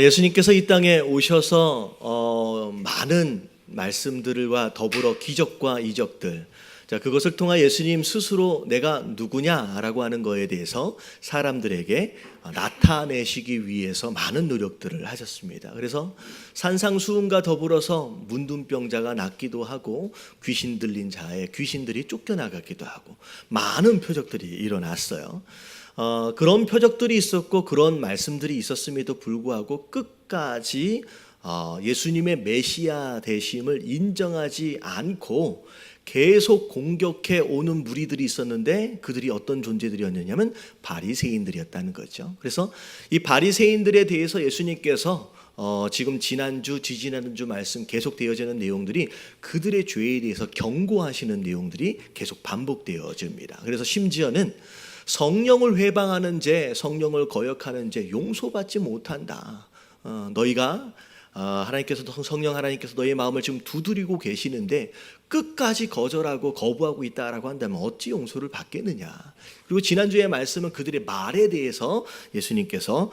예수님께서 이 땅에 오셔서 많은 말씀들과 더불어 기적과 이적들, 자, 그것을 통해 예수님 스스로 내가 누구냐라고 하는 거에 대해서 사람들에게 나타내시기 위해서 많은 노력들을 하셨습니다. 그래서 산상수훈과 더불어서 문둥병자가 낫기도 하고 귀신 들린 자의 귀신들이 쫓겨나가기도 하고 많은 표적들이 일어났어요. 그런 표적들이 있었고 그런 말씀들이 있었음에도 불구하고 끝까지 예수님의 메시아 되심을 인정하지 않고 계속 공격해 오는 무리들이 있었는데 그들이 어떤 존재들이었느냐면 바리새인들이었다는 거죠. 그래서 이 바리새인들에 대해서 예수님께서 지금 지난주, 지지난주 말씀 계속 되어지는 내용들이 그들의 죄에 대해서 경고하시는 내용들이 계속 반복되어집니다. 그래서 심지어는 성령을 회방하는 죄, 성령을 거역하는 죄 용서받지 못한다. 너희가 성령 하나님께서 너희의 마음을 지금 두드리고 계시는데 끝까지 거절하고 거부하고 있다라고 한다면 어찌 용서를 받겠느냐. 그리고 지난주의 말씀은 그들의 말에 대해서 예수님께서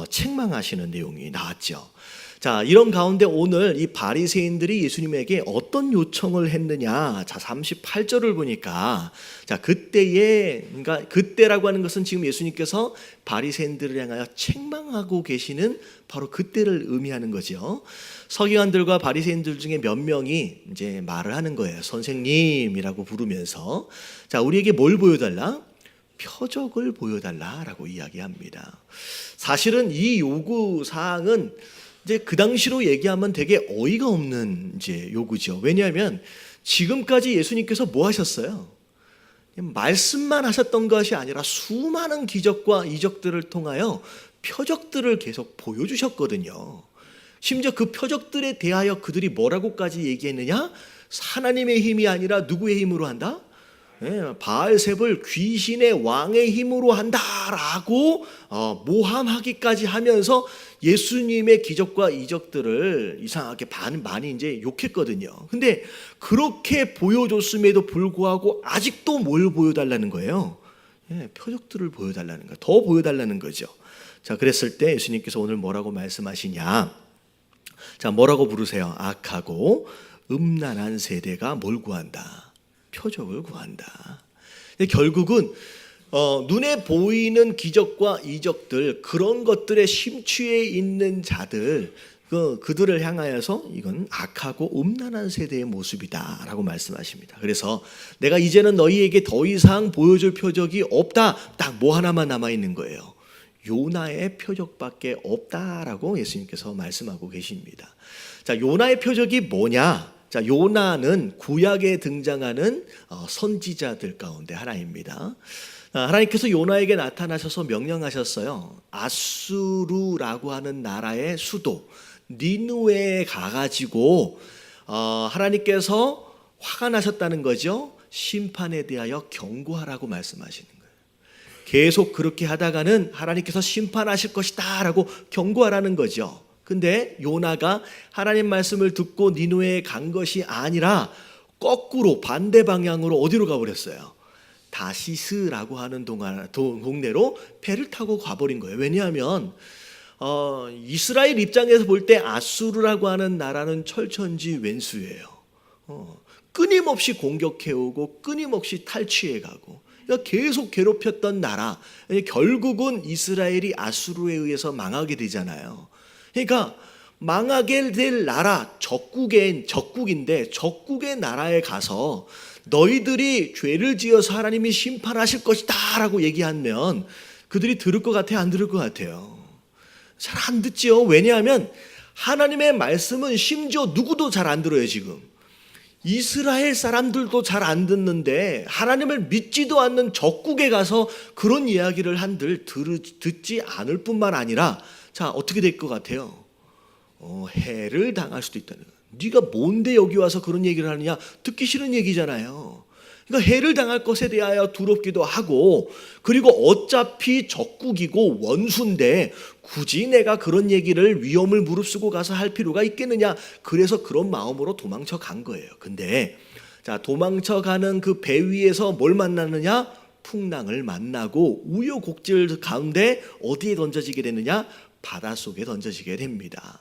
책망하시는 내용이 나왔죠. 자, 이런 가운데 오늘 이 바리새인들이 예수님에게 어떤 요청을 했느냐. 자, 38절을 보니까 자, 그러니까 그때라고 하는 것은 지금 예수님께서 바리새인들을 향하여 책망하고 계시는 바로 그때를 의미하는 거죠. 서기관들과 바리새인들 중에 몇 명이 이제 말을 하는 거예요. 선생님이라고 부르면서 자, 우리에게 뭘 보여달라? 표적을 보여달라라고 이야기합니다. 사실은 이 요구 사항은 이제 그 당시로 얘기하면 되게 어이가 없는 이제 요구죠. 왜냐하면 지금까지 예수님께서 뭐 하셨어요? 말씀만 하셨던 것이 아니라 수많은 기적과 이적들을 통하여 표적들을 계속 보여주셨거든요. 심지어 그 표적들에 대하여 그들이 뭐라고까지 얘기했느냐? 하나님의 힘이 아니라 누구의 힘으로 한다? 바알셉을 귀신의 왕의 힘으로 한다라고 모함하기까지 하면서 예수님의 기적과 이적들을 이상하게 많이 이제 욕했거든요. 근데 그렇게 보여줬음에도 불구하고 아직도 뭘 보여달라는 거예요? 표적들을 보여달라는 거예요. 더 보여달라는 거죠. 자, 그랬을 때 예수님께서 오늘 뭐라고 말씀하시냐? 자, 뭐라고 부르세요? 악하고 음란한 세대가 뭘 구한다? 표적을 구한다. 결국은 눈에 보이는 기적과 이적들 그런 것들에 심취해 있는 자들 그들을 향하여서 이건 악하고 음란한 세대의 모습이다라고 말씀하십니다. 그래서 내가 이제는 너희에게 더 이상 보여줄 표적이 없다. 딱 뭐 하나만 남아 있는 거예요. 요나의 표적밖에 없다라고 예수님께서 말씀하고 계십니다. 자, 요나의 표적이 뭐냐? 자, 요나는 구약에 등장하는 선지자들 가운데 하나입니다. 하나님께서 요나에게 나타나셔서 명령하셨어요. 아수르라고 하는 나라의 수도 니느웨에 가가지고 하나님께서 화가 나셨다는 거죠. 심판에 대하여 경고하라고 말씀하시는 거예요. 계속 그렇게 하다가는 하나님께서 심판하실 것이다 라고 경고하라는 거죠. 근데 요나가 하나님 말씀을 듣고 니느웨에 간 것이 아니라 거꾸로 반대 방향으로 어디로 가버렸어요? 다시스라고 하는 동네로 배를 타고 가버린 거예요. 왜냐하면 이스라엘 입장에서 볼 때 아수르라고 하는 나라는 철천지 왼수예요. 끊임없이 공격해오고 끊임없이 탈취해가고 그러니까 계속 괴롭혔던 나라. 결국은 이스라엘이 아수르에 의해서 망하게 되잖아요. 그러니까 망하게 될 나라 적국인데 적국의 나라에 가서 너희들이 죄를 지어서 하나님이 심판하실 것이다 라고 얘기하면 그들이 들을 것 같아요? 안 들을 것 같아요? 잘 안 듣지요. 왜냐하면 하나님의 말씀은 심지어 누구도 잘 안 들어요. 지금 이스라엘 사람들도 잘 안 듣는데 하나님을 믿지도 않는 적국에 가서 그런 이야기를 한들 듣지 않을 뿐만 아니라 자, 어떻게 될 것 같아요? 해를 당할 수도 있다는 거예요. 네가 뭔데 여기 와서 그런 얘기를 하느냐? 듣기 싫은 얘기잖아요. 그러니까 해를 당할 것에 대하여 두렵기도 하고 그리고 어차피 적국이고 원수인데 굳이 내가 그런 얘기를 위험을 무릅쓰고 가서 할 필요가 있겠느냐? 그래서 그런 마음으로 도망쳐 간 거예요. 근데 자, 도망쳐 가는 그 배 위에서 뭘 만나느냐? 풍랑을 만나고 우여곡절 가운데 어디에 던져지게 되느냐? 바닷속에 던져지게 됩니다.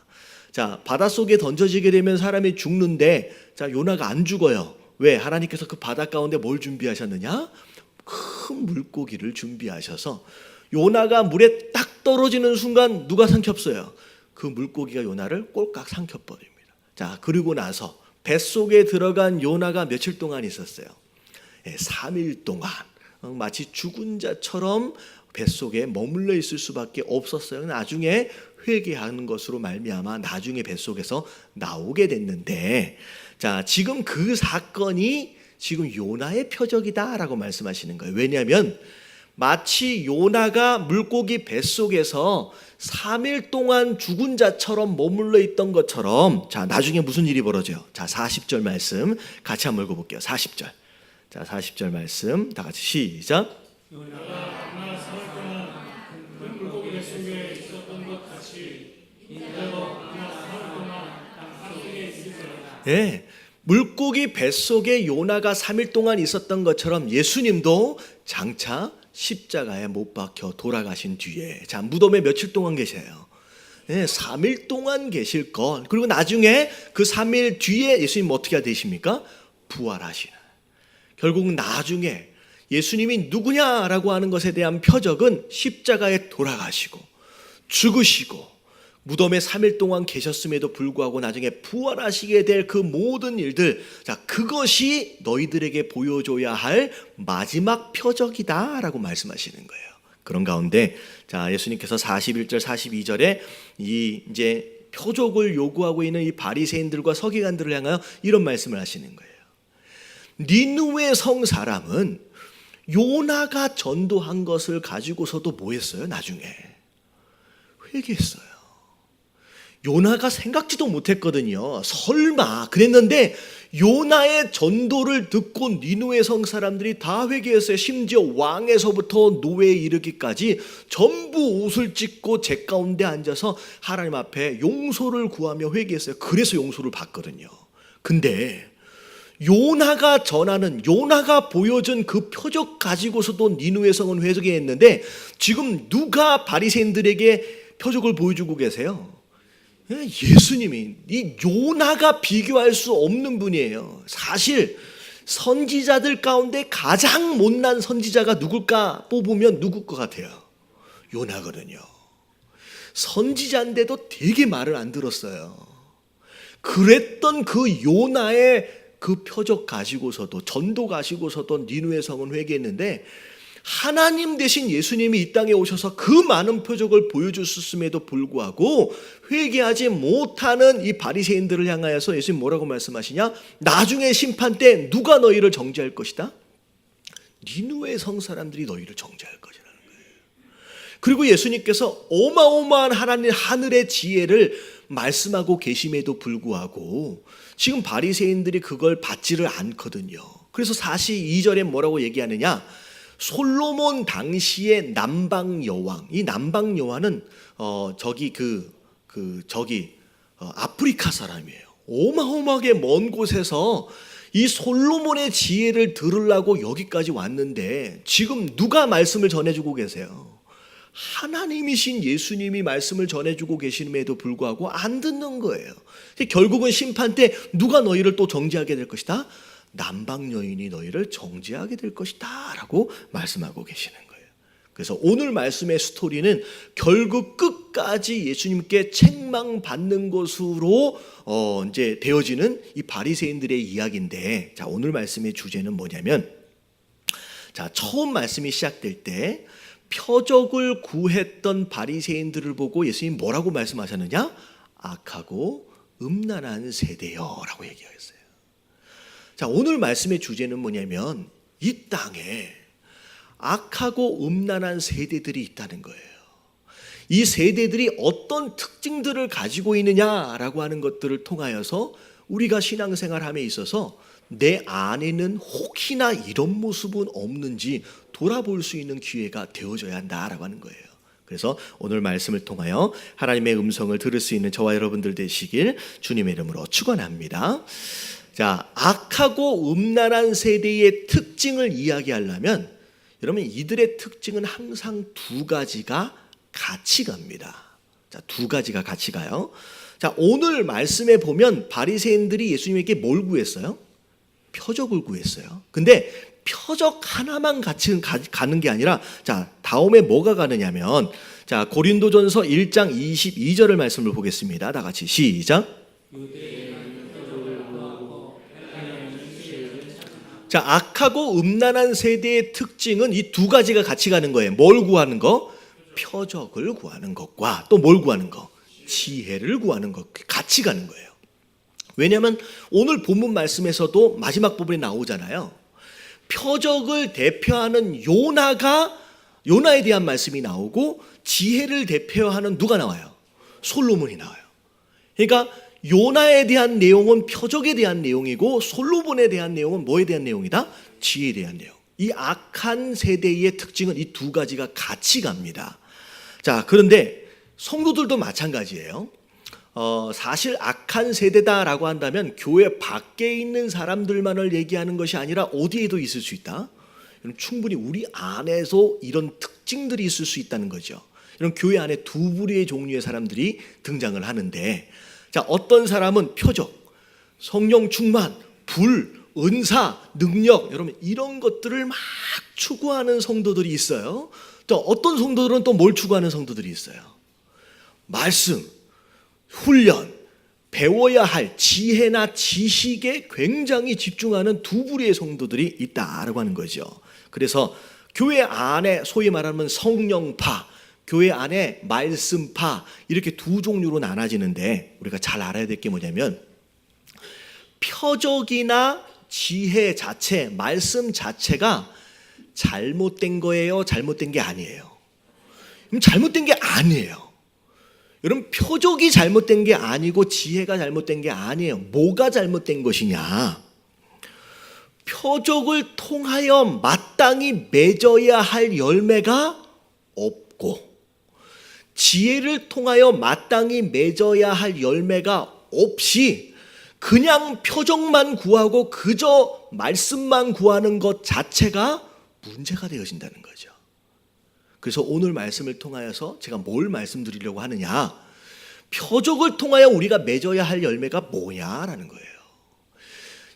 자, 바닷속에 던져지게 되면 사람이 죽는데, 자, 요나가 안 죽어요. 왜? 하나님께서 그 바다 가운데 뭘 준비하셨느냐? 큰 물고기를 준비하셔서 요나가 물에 딱 떨어지는 순간 누가 삼켰어요? 그 물고기가 요나를 꼴깍 삼켜버립니다. 자, 그리고 나서 뱃속에 들어간 요나가 며칠 동안 있었어요? 3일 동안 마치 죽은 자처럼 뱃속에 머물러 있을 수밖에 없었어요. 나중에 회개하는 것으로 말미암아 나중에 뱃속에서 나오게 됐는데, 자, 지금 그 사건이 지금 요나의 표적이다라고 말씀하시는 거예요. 왜냐하면 마치 요나가 물고기 뱃속에서 3일 동안 죽은 자처럼 머물러 있던 것처럼, 자, 나중에 무슨 일이 벌어져요? 자, 40절 말씀 같이 한번 읽어볼게요. 40절. 자, 40절 말씀 다 같이 시작. 예, 물고기 뱃속에 요나가 3일 동안 있었던 것처럼 예수님도 장차 십자가에 못 박혀 돌아가신 뒤에, 자, 무덤에 며칠 동안 계셔요? 3일 동안 계실 것. 그리고 나중에 그 3일 뒤에 예수님 어떻게 되십니까? 부활하시는. 결국 나중에 예수님이 누구냐라고 하는 것에 대한 표적은 십자가에 돌아가시고 죽으시고 무덤에 3일 동안 계셨음에도 불구하고 나중에 부활하시게 될 그 모든 일들, 자, 그것이 너희들에게 보여줘야 할 마지막 표적이다라고 말씀하시는 거예요. 그런 가운데, 자, 예수님께서 41절 42절에 이 이제 표적을 요구하고 있는 이 바리새인들과 서기관들을 향하여 이런 말씀을 하시는 거예요. 니느웨 성 사람은 요나가 전도한 것을 가지고서도 뭐 했어요? 나중에 회개했어요. 요나가 생각지도 못했거든요. 설마 그랬는데 요나의 전도를 듣고 니느웨 성 사람들이 다 회개했어요. 심지어 왕에서부터 노예에 이르기까지 전부 옷을 찢고 제 가운데 앉아서 하나님 앞에 용서를 구하며 회개했어요. 그래서 용서를 받거든요. 근데 요나가 전하는, 요나가 보여준 그 표적 가지고서도 니느웨 성은 회개했는데 지금 누가 바리새인들에게 표적을 보여주고 계세요? 예수님이. 이 요나가 비교할 수 없는 분이에요. 사실 선지자들 가운데 가장 못난 선지자가 누굴까 뽑으면 누굴 것 같아요? 요나거든요. 선지자인데도 되게 말을 안 들었어요. 그랬던 그 요나의 그 표적 가지고서도, 전도 가지고서도 니느웨 성은 회개했는데 하나님 대신 예수님이 이 땅에 오셔서 그 많은 표적을 보여주셨음에도 불구하고 회개하지 못하는 이 바리새인들을 향하여서 예수님 뭐라고 말씀하시냐? 나중에 심판 때 누가 너희를 정죄할 것이다? 니느웨 성 사람들이 너희를 정죄할 것이라는 거예요. 그리고 예수님께서 어마어마한 하나님 하늘의 지혜를 말씀하고 계심에도 불구하고 지금 바리새인들이 그걸 받지를 않거든요. 그래서 42절에 뭐라고 얘기하느냐? 솔로몬 당시의 남방 여왕, 이 남방 여왕은 아프리카 사람이에요. 어마어마하게 먼 곳에서 이 솔로몬의 지혜를 들으려고 여기까지 왔는데 지금 누가 말씀을 전해주고 계세요? 하나님이신 예수님이 말씀을 전해주고 계심에도 불구하고 안 듣는 거예요. 결국은 심판 때 누가 너희를 또 정죄하게 될 것이다? 남방 여인이 너희를 정죄하게 될 것이다 라고 말씀하고 계시는 거예요. 그래서 오늘 말씀의 스토리는 결국 끝까지 예수님께 책망받는 것으로 이제 되어지는 이 바리새인들의 이야기인데, 자, 오늘 말씀의 주제는 뭐냐면, 자, 처음 말씀이 시작될 때 표적을 구했던 바리새인들을 보고 예수님이 뭐라고 말씀하셨느냐? 악하고 음란한 세대여 라고 얘기했어요. 자, 오늘 말씀의 주제는 뭐냐면 이 땅에 악하고 음란한 세대들이 있다는 거예요. 이 세대들이 어떤 특징들을 가지고 있느냐라고 하는 것들을 통하여서 우리가 신앙생활함에 있어서 내 안에는 혹이나 이런 모습은 없는지 돌아볼 수 있는 기회가 되어져야 한다라고 하는 거예요. 그래서 오늘 말씀을 통하여 하나님의 음성을 들을 수 있는 저와 여러분들 되시길 주님의 이름으로 축원합니다. 자, 악하고 음란한 세대의 특징을 이야기하려면 여러분 이들의 특징은 항상 두 가지가 같이 갑니다. 자, 두 가지가 같이 가요. 자, 오늘 말씀에 보면 바리새인들이 예수님에게 뭘 구했어요? 표적을 구했어요. 근데 표적 하나만 같이 가는 게 아니라, 자, 다음에 뭐가 가느냐면, 자, 고린도전서 1장 22절을 말씀을 보겠습니다. 다 같이 시작. 자, 악하고 음란한 세대의 특징은 이 두 가지가 같이 가는 거예요. 뭘 구하는 거? 표적을 구하는 것과 또 뭘 구하는 거? 지혜를 구하는 것, 같이 가는 거예요. 왜냐하면 오늘 본문 말씀에서도 마지막 부분에 나오잖아요. 표적을 대표하는 요나에 대한 말씀이 나오고, 지혜를 대표하는 누가 나와요? 솔로몬이 나와요. 그러니까 요나에 대한 내용은 표적에 대한 내용이고, 솔로몬에 대한 내용은 뭐에 대한 내용이다? 지혜에 대한 내용. 이 악한 세대의 특징은 이 두 가지가 같이 갑니다. 자, 그런데 성도들도 마찬가지예요. 사실 악한 세대다라고 한다면 교회 밖에 있는 사람들만을 얘기하는 것이 아니라 어디에도 있을 수 있다. 충분히 우리 안에서 이런 특징들이 있을 수 있다는 거죠. 이런 교회 안에 두 부류의 종류의 사람들이 등장을 하는데, 자, 어떤 사람은 표적, 성령 충만, 불, 은사, 능력, 여러분 이런 것들을 막 추구하는 성도들이 있어요. 또 어떤 성도들은 또 뭘 추구하는 성도들이 있어요? 말씀, 훈련, 배워야 할 지혜나 지식에 굉장히 집중하는 두 부류의 성도들이 있다라고 하는 거죠. 그래서 교회 안에 소위 말하면 성령파, 교회 안에 말씀파, 이렇게 두 종류로 나눠지는데, 우리가 잘 알아야 될 게 뭐냐면, 표적이나 지혜 자체, 말씀 자체가 잘못된 거예요? 잘못된 게 아니에요? 잘못된 게 아니에요. 여러분, 표적이 잘못된 게 아니고 지혜가 잘못된 게 아니에요. 뭐가 잘못된 것이냐? 표적을 통하여 마땅히 맺어야 할 열매가 없고, 지혜를 통하여 마땅히 맺어야 할 열매가 없이 그냥 표적만 구하고 그저 말씀만 구하는 것 자체가 문제가 되어진다는 거죠. 그래서 오늘 말씀을 통하여서 제가 뭘 말씀드리려고 하느냐, 표적을 통하여 우리가 맺어야 할 열매가 뭐냐라는 거예요.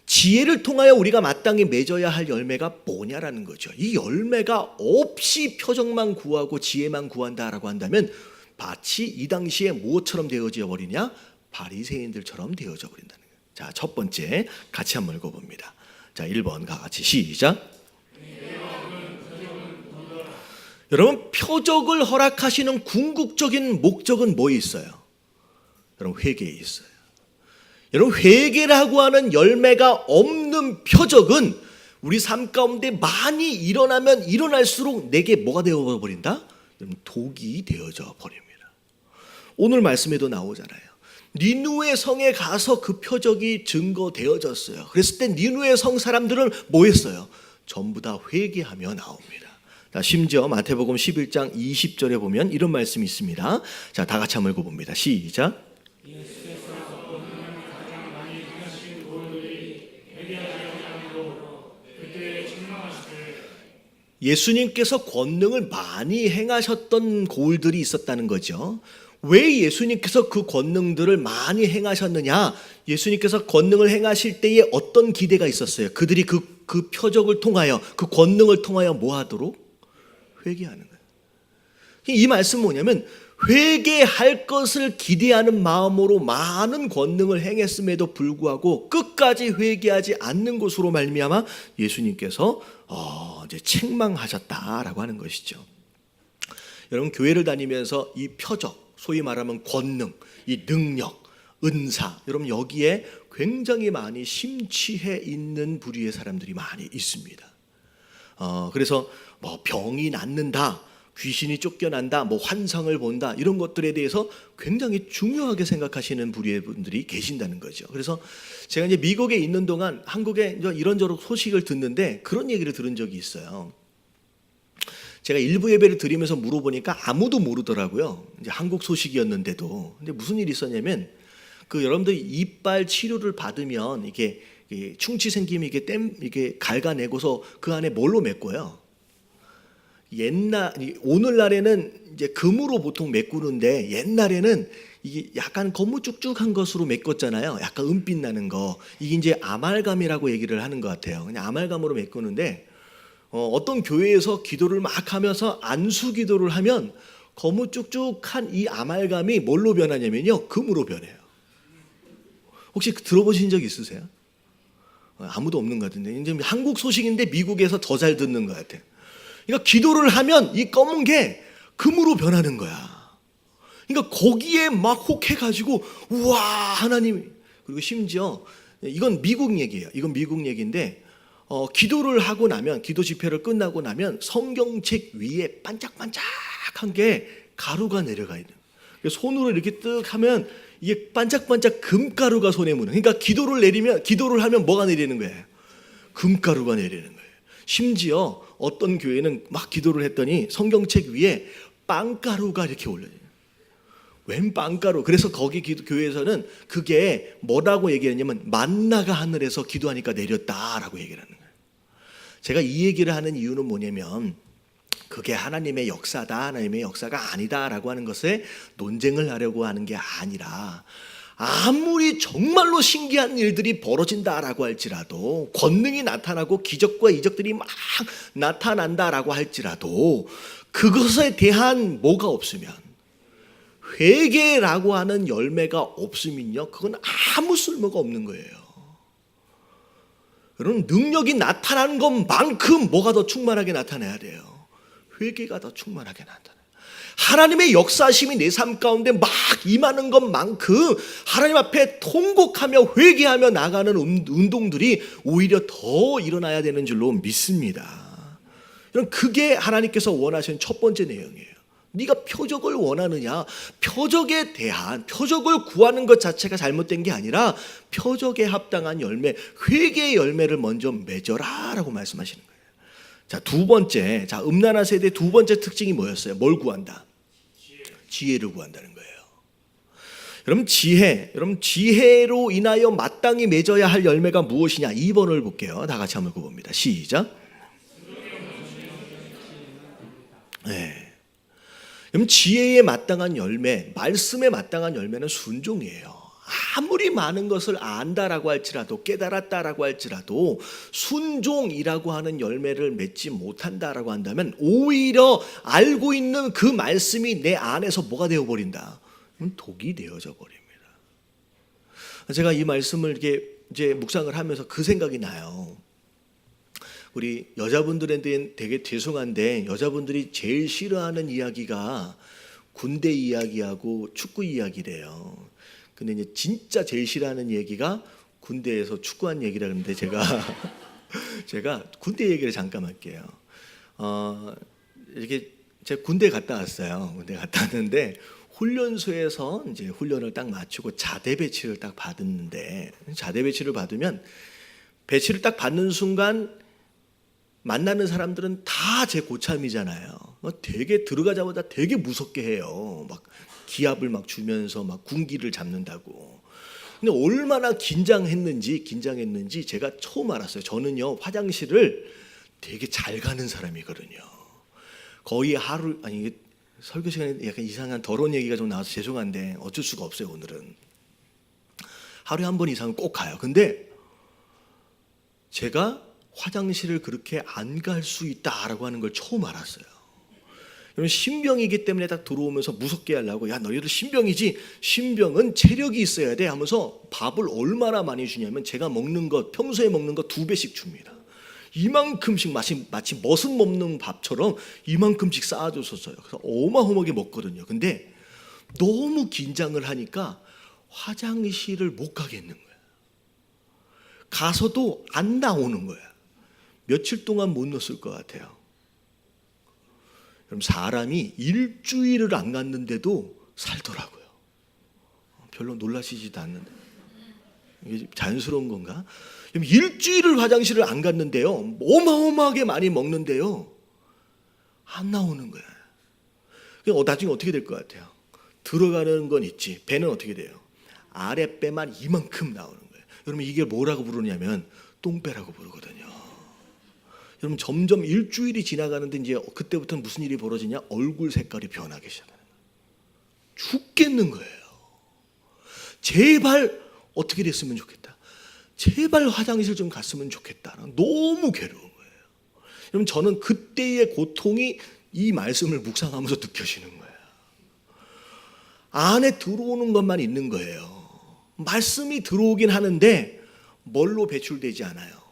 지혜를 통하여 우리가 마땅히 맺어야 할 열매가 뭐냐라는 거죠. 이 열매가 없이 표적만 구하고 지혜만 구한다라고 한다면 마치 이 당시에 무엇처럼 되어져 버리냐? 바리새인들처럼 되어져 버린다는 거예요. 자, 첫 번째 같이 한번 읽어봅니다. 자, 1번 같이 시작. 여러분, 표적을 허락하시는 궁극적인 목적은 뭐에 있어요? 여러분, 회개에 있어요. 여러분, 회개라고 하는 열매가 없는 표적은 우리 삶 가운데 많이 일어나면 일어날수록 내게 뭐가 되어버린다? 여러분, 독이 되어져 버립니다. 오늘 말씀에도 나오잖아요. 니누의 성에 가서 그 표적이 증거되어졌어요. 그랬을 때 니누의 성 사람들은 뭐 했어요? 전부 다 회개하며 나옵니다. 자, 심지어 마태복음 11장 20절에 보면 이런 말씀이 있습니다. 자, 다 같이 한번 읽어봅니다. 시작. 예수님께서 권능을 많이 행하셨던 고을들이 있었다는 거죠. 왜 예수님께서 그 권능들을 많이 행하셨느냐? 예수님께서 권능을 행하실 때에 어떤 기대가 있었어요? 그들이 그 표적을 통하여, 그 권능을 통하여 뭐 하도록? 회개하는 거예요. 이 말씀은 뭐냐면, 회개할 것을 기대하는 마음으로 많은 권능을 행했음에도 불구하고 끝까지 회개하지 않는 것으로 말미암아 예수님께서 이제 책망하셨다라고 하는 것이죠. 여러분, 교회를 다니면서 이 표적, 소위 말하면 권능, 이 능력, 은사, 여러분 여기에 굉장히 많이 심취해 있는 부류의 사람들이 많이 있습니다. 그래서 뭐 병이 낫는다, 귀신이 쫓겨난다, 뭐 환상을 본다, 이런 것들에 대해서 굉장히 중요하게 생각하시는 부류의 분들이 계신다는 거죠. 그래서 제가 이제 미국에 있는 동안 한국에 이런저런 소식을 듣는데 그런 얘기를 들은 적이 있어요. 제가 일부 예배를 드리면서 물어보니까 아무도 모르더라고요. 이제 한국 소식이었는데도. 근데 무슨 일이 있었냐면, 여러분들이 이빨 치료를 받으면 이게 충치 생기면 이게 갉아내고서 그 안에 뭘로 메꿔요? 오늘날에는 이제 금으로 보통 메꾸는데 옛날에는 이게 약간 거무쭉쭉한 것으로 메꿨잖아요. 약간 은빛 나는 거. 이게 이제 아말감이라고 얘기를 하는 것 같아요. 그냥 아말감으로 메꾸는데 어떤 교회에서 기도를 막 하면서 안수 기도를 하면 거무쭉쭉한 이 아말감이 뭘로 변하냐면요, 금으로 변해요. 혹시 들어보신 적 있으세요? 아무도 없는 것 같은데 이제 한국 소식인데 미국에서 더 잘 듣는 것 같아요. 그러니까 기도를 하면 이 검은 게 금으로 변하는 거야. 그러니까 거기에 막 혹해가지고 우와 하나님. 그리고 심지어 이건 미국 얘기예요. 이건 미국 얘기인데 기도를 하고 나면, 기도 집회를 끝나고 나면 성경책 위에 반짝반짝한 게 가루가 내려가 있는. 손으로 이렇게 뜩 하면 이게 반짝반짝 금가루가 손에 묻는. 그러니까 기도를 하면 뭐가 내리는 거예요? 금가루가 내리는 거예요. 심지어 어떤 교회는 막 기도를 했더니 성경책 위에 빵가루가 이렇게 올려요. 웬 빵가루. 그래서 거기 교회에서는 그게 뭐라고 얘기했냐면 만나가 하늘에서 기도하니까 내렸다라고 얘기를 하는 거예요. 제가 이 얘기를 하는 이유는 뭐냐면 그게 하나님의 역사다, 하나님의 역사가 아니다라고 하는 것에 논쟁을 하려고 하는 게 아니라, 아무리 정말로 신기한 일들이 벌어진다라고 할지라도, 권능이 나타나고 기적과 이적들이 막 나타난다라고 할지라도 그것에 대한 뭐가 없으면, 회개라고 하는 열매가 없으면요, 그건 아무 쓸모가 없는 거예요. 여러분, 능력이 나타나는 것만큼 뭐가 더 충만하게 나타나야 돼요? 회개가 더 충만하게 나타나요. 하나님의 역사심이 내 삶 가운데 막 임하는 것만큼 하나님 앞에 통곡하며 회개하며 나가는 운동들이 오히려 더 일어나야 되는 줄로 믿습니다. 그게 하나님께서 원하시는 첫 번째 내용이에요. 네가 표적을 원하느냐? 표적을 구하는 것 자체가 잘못된 게 아니라 표적에 합당한 열매, 회개의 열매를 먼저 맺어라 라고 말씀하시는 거예요. 자, 두 번째, 음란한 세대의 두 번째 특징이 뭐였어요? 뭘 구한다? 지혜를 구한다는 거예요. 여러분, 지혜로 인하여 마땅히 맺어야 할 열매가 무엇이냐? 2번을 볼게요. 다 같이 한번 읽어봅니다. 시작. 네. 그럼 지혜에 마땅한 열매, 말씀에 마땅한 열매는 순종이에요. 아무리 많은 것을 안다라고 할지라도, 깨달았다라고 할지라도 순종이라고 하는 열매를 맺지 못한다라고 한다면 오히려 알고 있는 그 말씀이 내 안에서 뭐가 되어버린다? 독이 되어져 버립니다. 제가 이 말씀을 이렇게 이제 묵상을 하면서 그 생각이 나요. 우리 여자분들한테 되게 죄송한데 여자분들이 제일 싫어하는 이야기가 군대 이야기하고 축구 이야기래요. 근데 이제 진짜 제일 싫어하는 얘기가 군대에서 축구한 얘기라 그러는데 제가 군대 얘기를 잠깐 할게요. 이렇게 제가 군대 갔다 왔어요. 군대 갔다 왔는데 훈련소에서 이제 훈련을 딱 마치고 자대 배치를 딱 받았는데, 자대 배치를 받으면 배치를 딱 받는 순간 만나는 사람들은 다 제 고참이잖아요. 되게 들어가자마자 되게 무섭게 해요. 막 기합을 막 주면서 막 군기를 잡는다고. 근데 얼마나 긴장했는지 제가 처음 알았어요. 저는요, 화장실을 되게 잘 가는 사람이거든요. 거의 하루, 아니 설교 시간에 약간 이상한 더러운 얘기가 좀 나와서 죄송한데 어쩔 수가 없어요. 오늘은 하루에 한 번 이상은 꼭 가요. 근데 제가 화장실을 그렇게 안 갈 수 있다라고 하는 걸 처음 알았어요. 여러분, 신병이기 때문에 딱 들어오면서 무섭게 하려고, 야 너희들 신병이지, 신병은 체력이 있어야 돼 하면서 밥을 얼마나 많이 주냐면 제가 먹는 것, 평소에 먹는 것 2배씩 줍니다. 이만큼씩 마치 머슴 먹는 밥처럼 이만큼씩 쌓아줬었어요. 그래서 어마어마하게 먹거든요. 근데 너무 긴장을 하니까 화장실을 못 가겠는 거예요. 가서도 안 나오는 거예요. 며칠 동안 못 넣었을 것 같아요. 그럼 사람이 일주일을 안 갔는데도 살더라고요. 별로 놀라시지도 않는데 이게 자연스러운 건가? 일주일을 화장실을 안 갔는데요, 어마어마하게 많이 먹는데요, 안 나오는 거예요. 나중에 어떻게 될 것 같아요? 들어가는 건 있지, 배는 어떻게 돼요? 아랫배만 이만큼 나오는 거예요. 여러분, 이게 뭐라고 부르냐면 똥배라고 부르거든요. 여러분 점점 일주일이 지나가는데 이제 그때부터는 무슨 일이 벌어지냐? 얼굴 색깔이 변하기 시작하는 거예요. 죽겠는 거예요. 제발 어떻게 됐으면 좋겠다. 제발 화장실 좀 갔으면 좋겠다. 너무 괴로운 거예요. 여러분 저는 그때의 고통이 이 말씀을 묵상하면서 느껴지는 거예요. 안에 들어오는 것만 있는 거예요. 말씀이 들어오긴 하는데 뭘로 배출되지 않아요.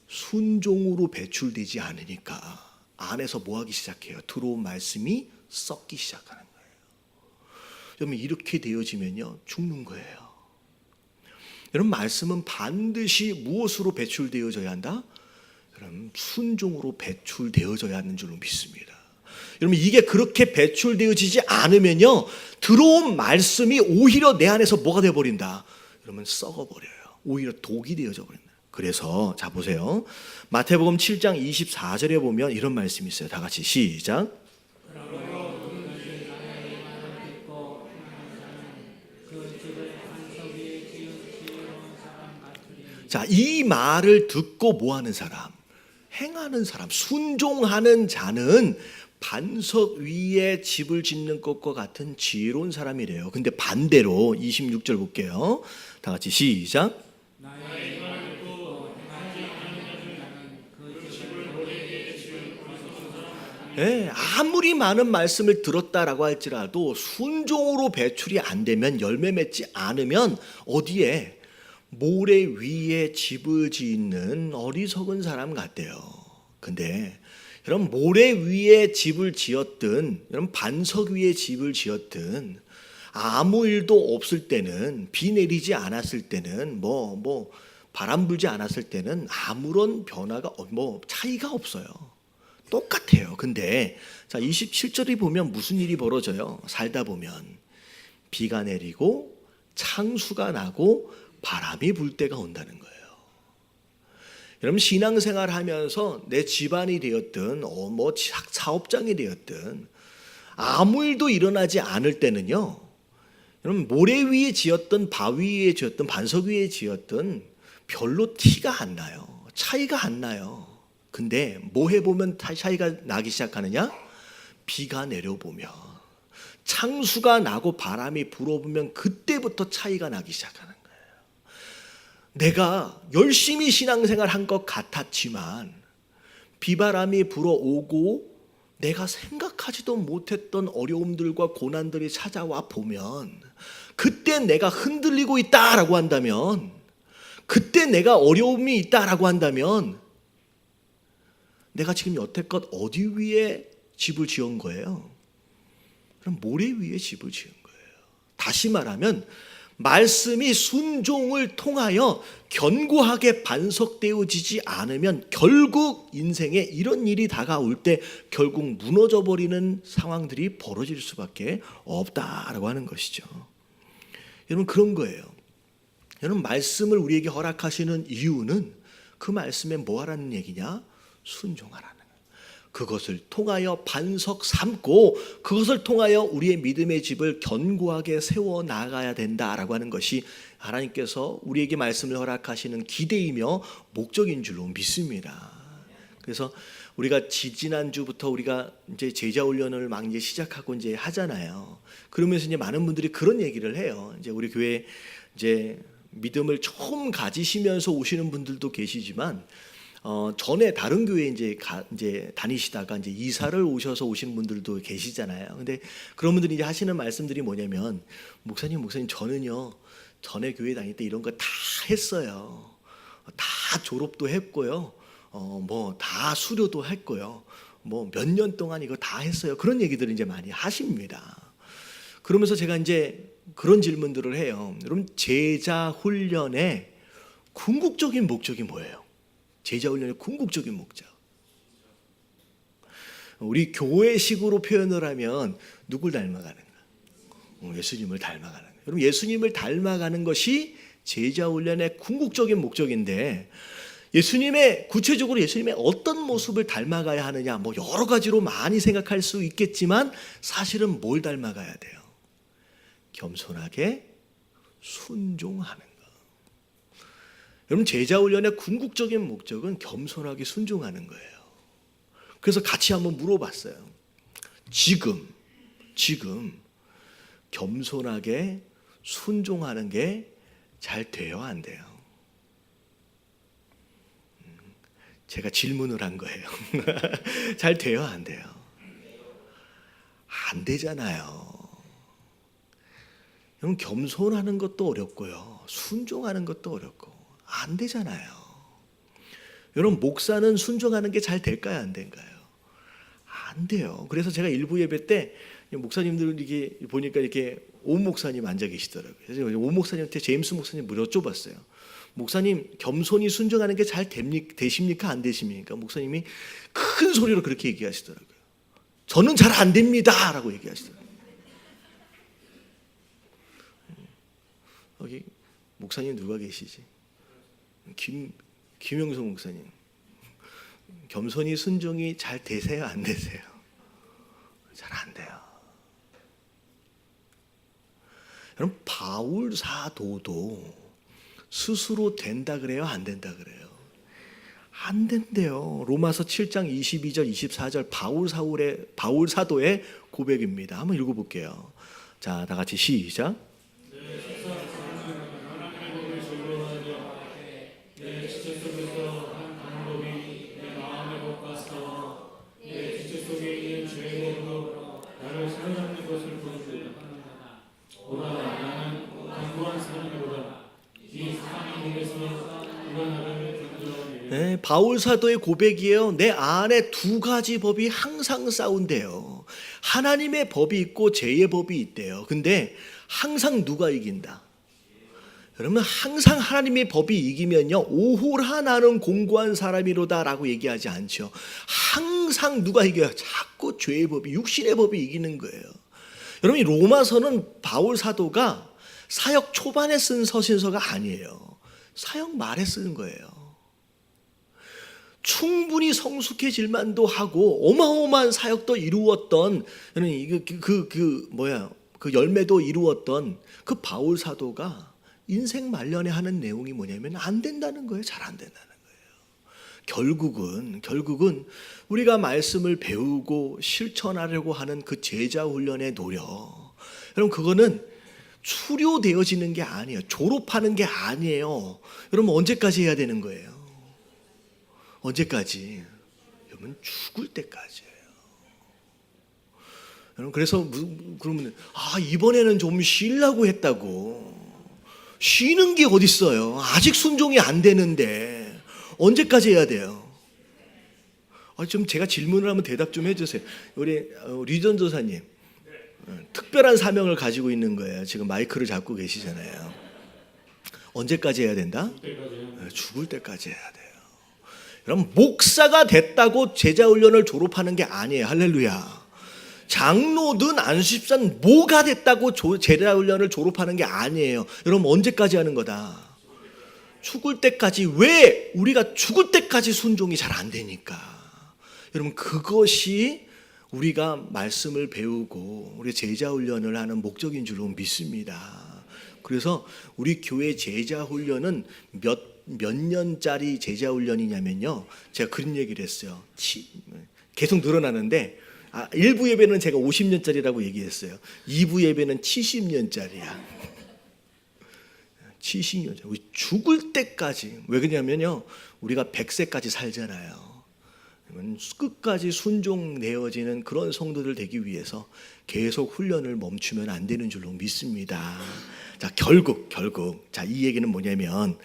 순종으로 배출되지 않으니까 안에서 뭐 하기 시작해요? 들어온 말씀이 썩기 시작하는 거예요. 여러분 이렇게 되어지면요 죽는 거예요. 여러분 말씀은 반드시 무엇으로 배출되어져야 한다? 그럼 순종으로 배출되어져야 하는 줄로 믿습니다. 여러분 이게 그렇게 배출되어지지 않으면요 들어온 말씀이 오히려 내 안에서 뭐가 되어버린다? 그러면 썩어버려요. 오히려 독이 되어져 버린다. 그래서 자 보세요. 마태복음 7장 24절에 보면 이런 말씀이 있어요. 다 같이 시작. 자, 이 말을 듣고 뭐 하는 사람? 행하는 사람, 순종하는 자는 반석 위에 집을 짓는 것과 같은 지혜로운 사람이래요. 근데 반대로 26절 볼게요. 다 같이 시작. 네, 아무리 많은 말씀을 들었다라고 할지라도 순종으로 배출이 안 되면 열매 맺지 않으면 어디에 모래 위에 집을 짓는 어리석은 사람 같대요. 근데 여러분 모래 위에 집을 지었든 여러분 반석 위에 집을 지었든 아무 일도 없을 때는 비 내리지 않았을 때는 뭐 바람 불지 않았을 때는 아무런 변화가 차이가 없어요. 똑같아요. 근데 자 27절에 보면 무슨 일이 벌어져요? 살다 보면 비가 내리고 창수가 나고 바람이 불 때가 온다는 거예요. 여러분 신앙생활 하면서 내 집안이 되었든 사업장이 되었든 아무 일도 일어나지 않을 때는요. 여러분 모래 위에 지었든 바위 위에 지었든 반석 위에 지었든 별로 티가 안 나요. 차이가 안 나요. 근데 뭐 해보면 차이가 나기 시작하느냐? 비가 내려보면 창수가 나고 바람이 불어보면 그때부터 차이가 나기 시작하는 거예요. 내가 열심히 신앙생활 한 것 같았지만 비바람이 불어오고 내가 생각하지도 못했던 어려움들과 고난들이 찾아와 보면 그때 내가 흔들리고 있다라고 한다면 그때 내가 어려움이 있다라고 한다면 내가 지금 여태껏 어디 위에 집을 지은 거예요? 그럼 모래 위에 집을 지은 거예요. 다시 말하면 말씀이 순종을 통하여 견고하게 반석되어지지 않으면 결국 인생에 이런 일이 다가올 때 결국 무너져 버리는 상황들이 벌어질 수밖에 없다라고 하는 것이죠. 여러분 그런 거예요. 여러분 말씀을 우리에게 허락하시는 이유는 그 말씀에 뭐 하라는 얘기냐? 순종하라는 거예요. 그것을 통하여 반석 삼고 그것을 통하여 우리의 믿음의 집을 견고하게 세워 나가야 된다라고 하는 것이 하나님께서 우리에게 말씀을 허락하시는 기대이며 목적인 줄로 믿습니다. 그래서 우리가 지난주부터 우리가 이제 제자 훈련을 막 이제 시작하고 이제 하잖아요. 그러면서 이제 많은 분들이 그런 얘기를 해요. 이제 우리 교회 이제 믿음을 처음 가지시면서 오시는 분들도 계시지만 전에 다른 교회에 이제 다니시다가 이제 이사를 오셔서 오신 분들도 계시잖아요. 근데 그런 분들이 이제 하시는 말씀들이 뭐냐면 목사님 저는요 전에 교회 다닐 때 이런 거 다 했어요. 다 졸업도 했고요. 뭐 다 수료도 했고요. 뭐 몇 년 동안 이거 다 했어요. 그런 얘기들을 이제 많이 하십니다. 그러면서 제가 이제 그런 질문들을 해요. 여러분 제자 훈련의 궁극적인 목적이 뭐예요? 제자 훈련의 궁극적인 목적. 우리 교회식으로 표현을 하면 누굴 닮아가는가? 예수님을 닮아가는 거예요. 여러분 예수님을 닮아가는 것이 제자 훈련의 궁극적인 목적인데 구체적으로 예수님의 어떤 모습을 닮아가야 하느냐 뭐 여러 가지로 많이 생각할 수 있겠지만 사실은 뭘 닮아가야 돼요? 겸손하게 순종하는 것. 여러분 제자 훈련의 궁극적인 목적은 겸손하게 순종하는 거예요. 그래서 같이 한번 물어봤어요. 지금 겸손하게 순종하는 게 잘 돼요, 안 돼요? 제가 질문을 한 거예요. 잘 돼요, 안 돼요? 안 되잖아요. 여러분, 겸손하는 것도 어렵고요, 순종하는 것도 어렵고 안 되잖아요. 여러분, 목사는 순종하는 게 잘 될까요, 안 될까요? 안 돼요. 그래서 제가 일부 예배 때 목사님들 이게 보니까 이렇게 오 목사님 앉아 계시더라고요. 그래서 오 목사님한테 제임스 목사님 여쭤봤어요. 목사님, 겸손히 순종하는 게 잘 되십니까, 안 되십니까? 목사님이 큰 소리로 그렇게 얘기하시더라고요. 저는 잘 안 됩니다 라고 얘기하시더라고요. 여기 목사님 누가 계시지? 김영성 목사님. 겸손히 순종이 잘 되세요, 안 되세요? 잘 안 돼요. 여러분, 바울 사도도 스스로 된다 그래요, 안 된다 그래요? 안 된대요. 로마서 7장 22절 24절 바울 사도의 고백입니다. 한번 읽어볼게요. 자, 다 같이 시작. 네, 바울 사도의 고백이에요. 내 안에 두 가지 법이 항상 싸운대요. 하나님의 법이 있고 죄의 법이 있대요. 근데 항상 누가 이긴다? 여러분, 항상 하나님의 법이 이기면요, 오호라 나는 공고한 사람이로다 라고 얘기하지 않죠. 항상 누가 이겨요? 자꾸 죄의 법이, 육신의 법이 이기는 거예요. 여러분, 이 로마서는 바울 사도가 사역 초반에 쓴 서신서가 아니에요. 사역 말에 쓰는 거예요. 충분히 성숙해질 만도 하고 어마어마한 사역도 이루었던, 그 열매도 이루었던 그 바울 사도가 인생 말년에 하는 내용이 뭐냐면 안 된다는 거예요. 잘 안 된다는 거예요. 결국은 우리가 말씀을 배우고 실천하려고 하는 그 제자 훈련의 노력, 여러분, 그거는 수료되어지는 게 아니에요. 졸업하는 게 아니에요. 여러분, 언제까지 해야 되는 거예요? 언제까지? 여러분, 죽을 때까지예요. 여러분, 그래서 그러면 이번에는 좀 쉬려고 했다고. 쉬는 게 어디 있어요? 아직 순종이 안 되는데 언제까지 해야 돼요? 좀 제가 질문을 하면 대답 좀 해주세요. 우리 류전 조사님, 특별한 사명을 가지고 있는 거예요. 지금 마이크를 잡고 계시잖아요. 언제까지 해야 된다? 죽을 때까지 해야 돼요. 여러분, 목사가 됐다고 제자훈련을 졸업하는 게 아니에요. 할렐루야. 장로든 안수집사는 뭐가 됐다고 제자훈련을 졸업하는 게 아니에요. 여러분, 언제까지 하는 거다? 죽을 때까지. 왜? 우리가 죽을 때까지 순종이 잘 안 되니까. 여러분, 그것이 우리가 말씀을 배우고 우리 제자훈련을 하는 목적인 줄로 믿습니다. 그래서 우리 교회 제자훈련은 몇 년짜리 제자훈련이냐면요, 제가 그런 얘기를 했어요. 계속 늘어나는데 1부 예배는 제가 50년짜리라고 얘기했어요. 2부 예배는 70년짜리야. 70년짜리. 우리 죽을 때까지. 왜 그러냐면요, 우리가 100세까지 살잖아요. 끝까지 순종되어지는 그런 성도들 되기 위해서 계속 훈련을 멈추면 안 되는 줄로 믿습니다. 자, 결국 자, 이 얘기는 뭐냐면,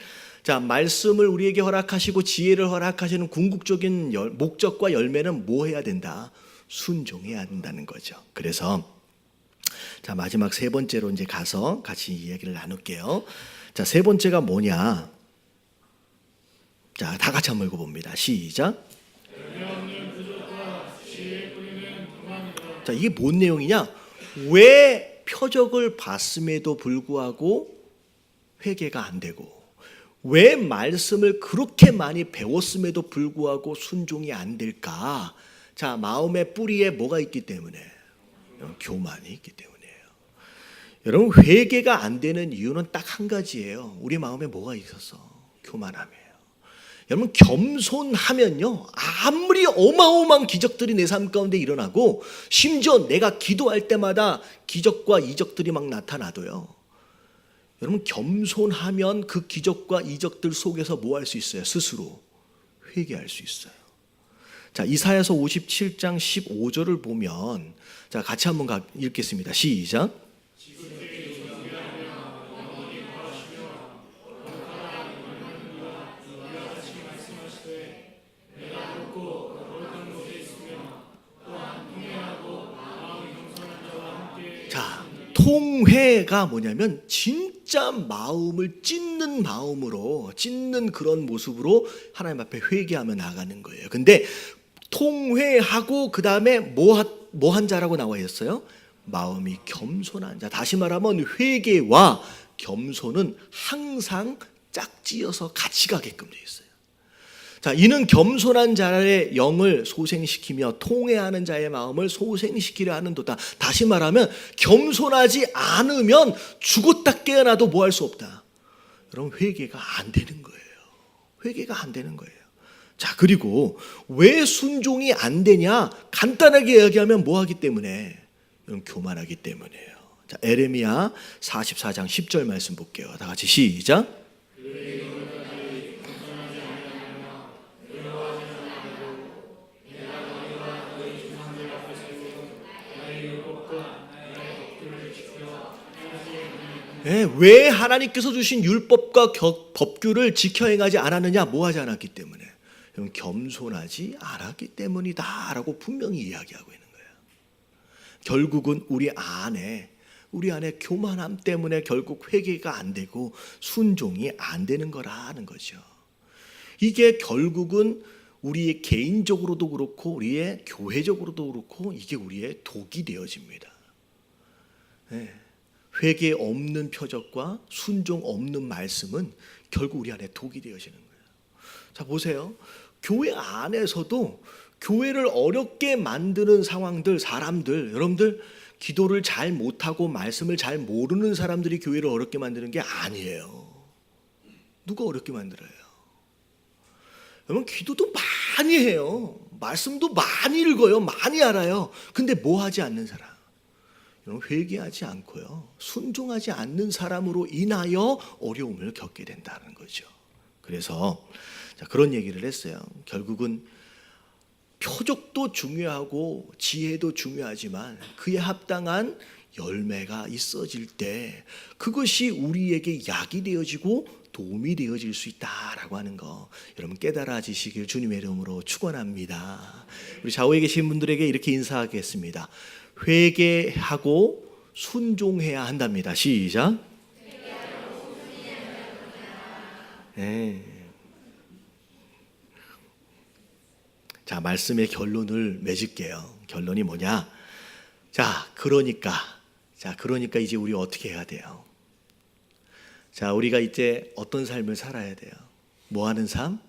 자, 말씀을 우리에게 허락하시고 지혜를 허락하시는 궁극적인 목적과 열매는 뭐 해야 된다? 순종해야 한다는 거죠. 그래서 자, 마지막 세 번째로 이제 가서 같이 이야기를 나눌게요. 자, 세 번째가 뭐냐? 자, 다 같이 한번 읽어봅니다. 시작. 자, 이게 뭔 내용이냐? 왜 표적을 봤음에도 불구하고 회개가 안 되고, 왜 말씀을 그렇게 많이 배웠음에도 불구하고 순종이 안 될까? 자, 마음의 뿌리에 뭐가 있기 때문에? 교만이 있기 때문이에요. 여러분, 회개가 안 되는 이유는 딱 한 가지예요. 우리 마음에 뭐가 있어서? 교만함이에요. 여러분 겸손하면요, 아무리 어마어마한 기적들이 내 삶 가운데 일어나고 심지어 내가 기도할 때마다 기적과 이적들이 막 나타나도요, 여러분 겸손하면 그 기적과 이적들 속에서 뭐 할 수 있어요? 스스로 회개할 수 있어요. 자, 이사야서 57장 15절을 보면, 자, 같이 한번 읽겠습니다. 시작. 자, 통회가 뭐냐면 진짜 마음을 찢는 마음으로, 찢는 그런 모습으로 하나님 앞에 회개하며 나가는 거예요. 근데 통회하고 그 다음에 뭐 한 자라고 나와 있어요? 마음이 겸손한 자. 다시 말하면 회개와 겸손은 항상 짝지어서 같이 가게끔 되어 있어요. 자, 이는 겸손한 자의 영을 소생시키며 통회하는 자의 마음을 소생시키려 하는도다. 다시 말하면 겸손하지 않으면 죽었다 깨어나도 뭐 할 수 없다. 여러분 회개가 안 되는 거예요. 회개가 안 되는 거예요. 자, 그리고 왜 순종이 안 되냐? 간단하게 이야기하면 뭐 하기 때문에? 여러분 교만하기 때문이에요. 자, 에레미야 44장 10절 말씀 볼게요. 다 같이 시작. 왜 하나님께서 주신 율법과 법규를 지켜 행하지 않았느냐? 뭐 하지 않았기 때문에. 여러분 겸손하지 않았기 때문이다 라고 분명히 이야기하고 있는 거예요. 결국은 우리 안에 교만함 때문에 결국 회개가 안 되고 순종이 안 되는 거라는 거죠. 이게 결국은 우리의 개인적으로도 그렇고 우리의 교회적으로도 그렇고 이게 우리의 독이 되어집니다. 네. 회개 없는 표적과 순종 없는 말씀은 결국 우리 안에 독이 되어지는 거예요. 자, 보세요. 교회 안에서도 교회를 어렵게 만드는 상황들, 사람들, 여러분들 기도를 잘 못하고 말씀을 잘 모르는 사람들이 교회를 어렵게 만드는 게 아니에요. 누가 어렵게 만들어요? 여러분 기도도 많이 해요. 말씀도 많이 읽어요. 많이 알아요. 근데 뭐 하지 않는 사람? 여러분 회개하지 않고요, 순종하지 않는 사람으로 인하여 어려움을 겪게 된다는 거죠. 그래서 그런 얘기를 했어요. 결국은 표적도 중요하고 지혜도 중요하지만 그에 합당한 열매가 있어질 때 그것이 우리에게 약이 되어지고 도움이 되어질 수 있다라고 하는 거 여러분 깨달아지시길 주님의 이름으로 축원합니다. 우리 좌우에 계신 분들에게 이렇게 인사하겠습니다. 회개하고 순종해야 한답니다. 시작. 네. 자, 말씀의 결론을 맺을게요. 결론이 뭐냐? 그러니까 이제 우리 어떻게 해야 돼요? 자, 우리가 이제 어떤 삶을 살아야 돼요? 뭐 하는 삶?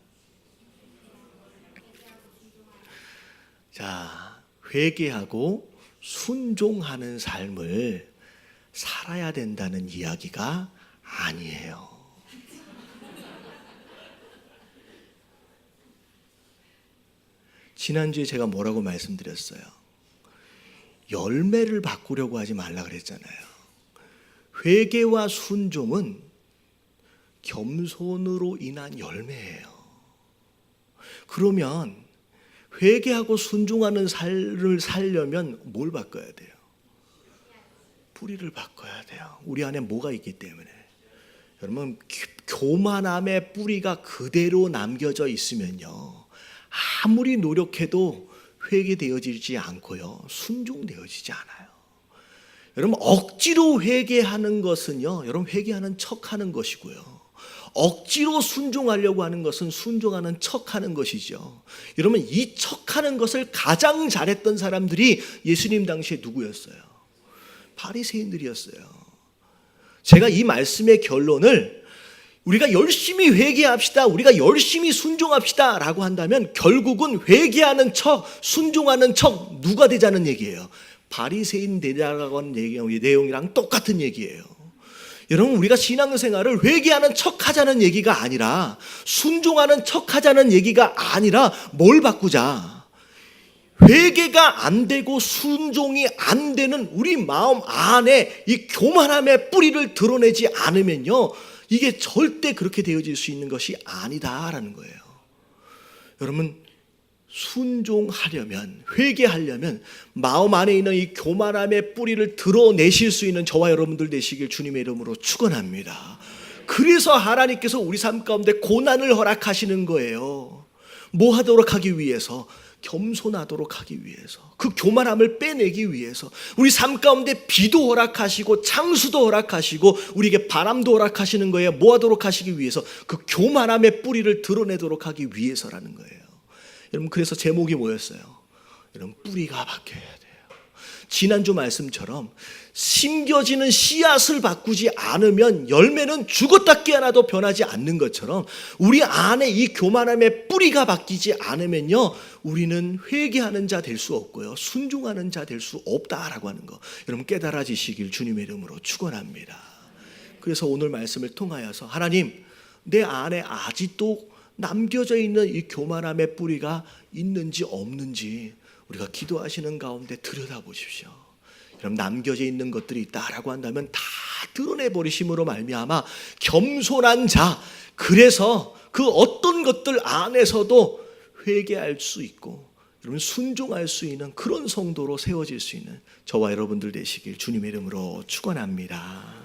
자, 회개하고 순종하는 삶을 살아야 된다는 이야기가 아니에요. 지난주에 제가 뭐라고 말씀드렸어요? 열매를 바꾸려고 하지 말라 그랬잖아요. 회개와 순종은 겸손으로 인한 열매예요. 그러면 회개하고 순종하는 삶을 살려면 뭘 바꿔야 돼요? 뿌리를 바꿔야 돼요. 우리 안에 뭐가 있기 때문에. 여러분 교만함의 뿌리가 그대로 남겨져 있으면요, 아무리 노력해도 회개되어지지 않고요, 순종되어지지 않아요. 여러분 억지로 회개하는 것은요, 여러분 회개하는 척하는 것이고요, 억지로 순종하려고 하는 것은 순종하는 척하는 것이죠. 여러분 이 척하는 것을 가장 잘했던 사람들이 예수님 당시에 누구였어요? 바리새인들이었어요. 제가 이 말씀의 결론을 우리가 열심히 회개합시다, 우리가 열심히 순종합시다 라고 한다면 결국은 회개하는 척, 순종하는 척 누가 되자는 얘기예요? 바리새인 되자라고 하는 내용이랑 똑같은 얘기예요. 여러분, 우리가 신앙생활을 회개하는 척하자는 얘기가 아니라, 순종하는 척하자는 얘기가 아니라 뭘 바꾸자? 회개가 안 되고 순종이 안 되는 우리 마음 안에 이 교만함의 뿌리를 드러내지 않으면요, 이게 절대 그렇게 되어질 수 있는 것이 아니다라는 거예요. 여러분, 순종하려면, 회개하려면 마음 안에 있는 이 교만함의 뿌리를 드러내실 수 있는 저와 여러분들 되시길 주님의 이름으로 축원합니다. 그래서 하나님께서 우리 삶 가운데 고난을 허락하시는 거예요. 뭐 하도록 하기 위해서? 겸손하도록 하기 위해서, 그 교만함을 빼내기 위해서. 우리 삶 가운데 비도 허락하시고 창수도 허락하시고 우리에게 바람도 허락하시는 거예요. 뭐 하도록 하시기 위해서? 그 교만함의 뿌리를 드러내도록 하기 위해서라는 거예요. 여러분, 그래서 제목이 뭐였어요? 여러분, 뿌리가 바뀌어야 돼요. 지난주 말씀처럼 심겨지는 씨앗을 바꾸지 않으면 열매는 죽었다 깨어나도 변하지 않는 것처럼, 우리 안에 이 교만함의 뿌리가 바뀌지 않으면요, 우리는 회개하는 자 될 수 없고요, 순종하는 자 될 수 없다라고 하는 거, 여러분 깨달아지시길 주님의 이름으로 축원합니다. 그래서 오늘 말씀을 통하여서 하나님, 내 안에 아직도 남겨져 있는 이 교만함의 뿌리가 있는지 없는지 우리가 기도하시는 가운데 들여다보십시오. 여러분, 남겨져 있는 것들이 있다라고 한다면 다 드러내버리심으로 말미암아 겸손한 자, 그래서 그 어떤 것들 안에서도 회개할 수 있고 여러분 순종할 수 있는 그런 성도로 세워질 수 있는 저와 여러분들 되시길 주님의 이름으로 축원합니다.